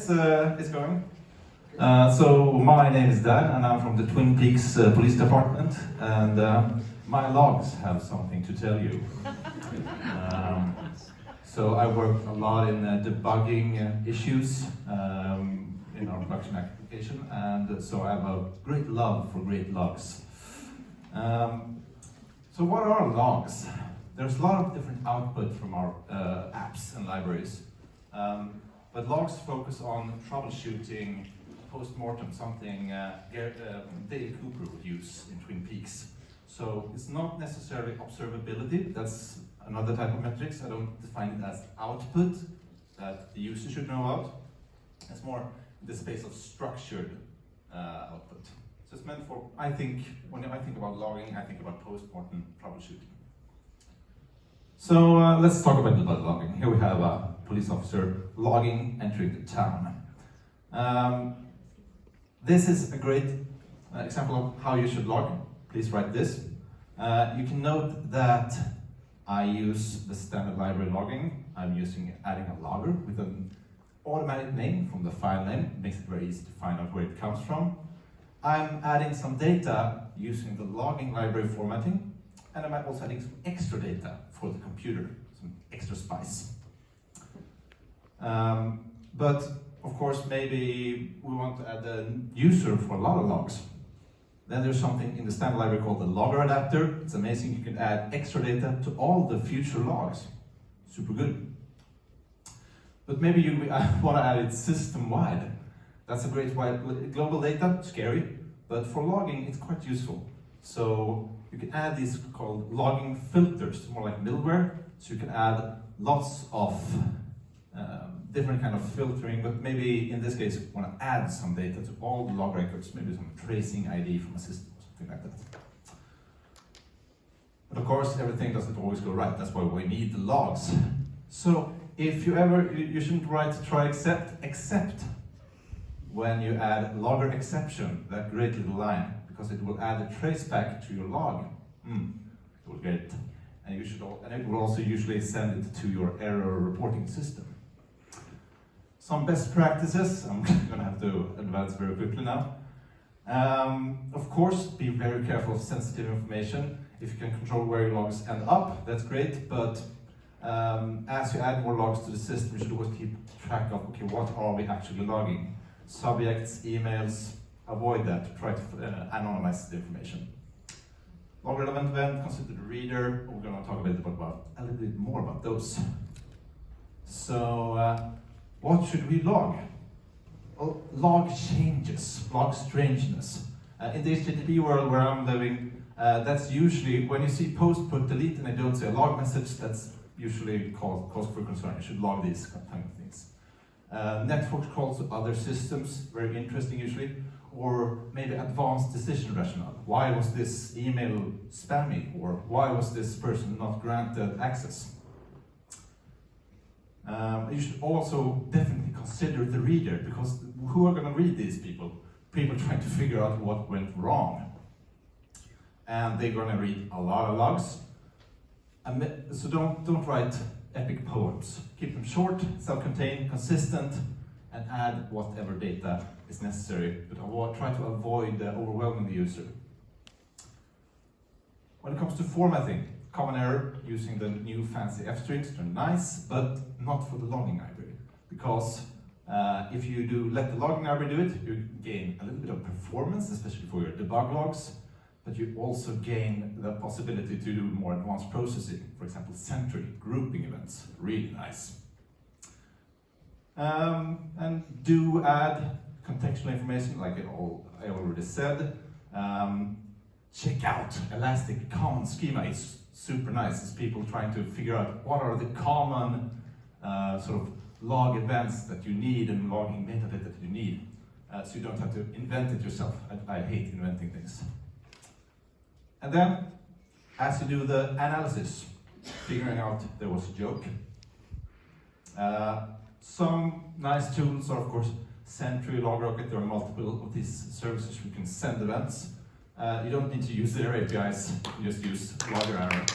it's going. So my name is Dan, and I'm from the Twin Peaks Police Department, and my logs have something to tell you. So I work a lot in debugging issues in our production application, and so I have a great love for great logs. So what are logs? There's a lot of different output from our apps and libraries, but logs focus on troubleshooting post-mortem, something Dale Cooper would use in Twin Peaks. So it's not necessarily observability, that's another type of metrics. I don't define it as output that the user should know about. It's more the space of structured output. So it's meant for, I think, when I think about logging, I think about post-mortem troubleshooting. So let's talk about logging. Here we have a police officer logging entering the town. This is a great example of how you should log. Please write this. You can note that I use the standard library logging. I'm adding a logger with an automatic name from the file name. It makes it very easy to find out where it comes from. I'm adding some data using the logging library formatting, and I'm also adding some extra data for the computer, some extra spice. But of course, maybe we want to add a user for a lot of logs. Then there's something in the standard library called the logger adapter. It's amazing, you can add extra data to all the future logs. Super good. But maybe you want to add it system-wide. That's a great global data, scary, but for logging it's quite useful. So you can add these called logging filters, more like middleware. So you can add lots of different kind of filtering, but maybe in this case you want to add some data to all the log records, maybe some tracing ID from a system or something like that. But of course everything doesn't always go right, that's why we need the logs. So if you shouldn't write try except when you add logger exception, that great little line, because it will add a traceback to your log. It will get it. And it will also usually send it to your error reporting system. Some best practices, I'm going to have to advance very quickly now. Of course, be very careful of sensitive information. If you can control where your logs end up, that's great, but as you add more logs to the system, you should always keep track of, okay, what are we actually logging? Subjects, emails, avoid that, try to anonymize the information. Log relevant event, consider the reader. We're going to talk a little bit more about those. So, what should we log? Well, log changes, log strangeness. In the HTTP world where I'm living, that's usually when you see post, put, delete, and I don't say a log message, that's usually cause for concern. You should log these kind of things. Network calls to other systems, very interesting usually, or maybe advanced decision rationale. Why was this email spammy, or why was this person not granted access? You should also definitely consider the reader, because who are going to read these people? People trying to figure out what went wrong. And they're going to read a lot of logs. So don't write epic poems. Keep them short, self-contained, consistent, and add whatever data is necessary, but try to avoid overwhelming the user. When it comes to formatting, common error using the new fancy f-strings, they're nice, but not for the logging library. Because if you let the logging library do it, you gain a little bit of performance, especially for your debug logs, but you also gain the possibility to do more advanced processing. For example, sentry, grouping events, really nice. And do add contextual information, like I already said. Check out Elastic Common Schema. It's super nice. It's people trying to figure out what are the common sort of log events that you need and logging metadata that you need. So you don't have to invent it yourself. I hate inventing things. And then, as you do the analysis, figuring out there was a joke. Some nice tools are, of course, Sentry, LogRocket. There are multiple of these services you can send events. You don't need to use their APIs, you just use logger arrow.